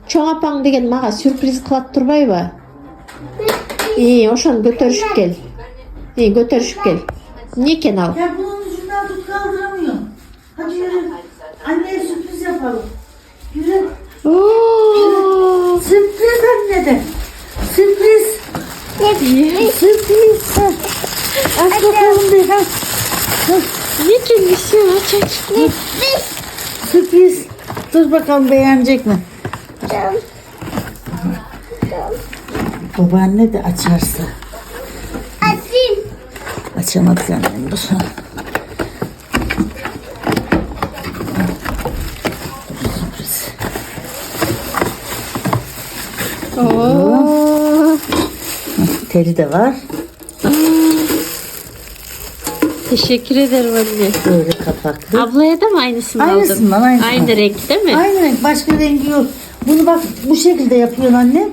Çoğ apang degen maga sürpriz kılat turbayba. İyi, oşan götürüşüp gel. İyi, götürüşüp gel. Ne eken al? Ya bunun ucundan tut kaldıramıyorum. Hadi yürü. Anneye sürpriz yapalım. Yürü. Oo. Sürpriz anne de. Sürpriz. Sürpriz. Aç bakalım bir. Ne gelmiş ya çocuk? Sürpriz. Dur bakalım beğenecek mi? Babaanne de açarsa. Açayım. Açamadık annem dur. Sürpriz. Oo. Teli de var. Teşekkür ederim anne. Böyle kapaklı. Ablaya da mı aynısını aldın? Aynısından, aynısından. Aynı renk değil mi? Aynı renk, başka rengi yok. Bunu bak bu şekilde yapıyorsun anne.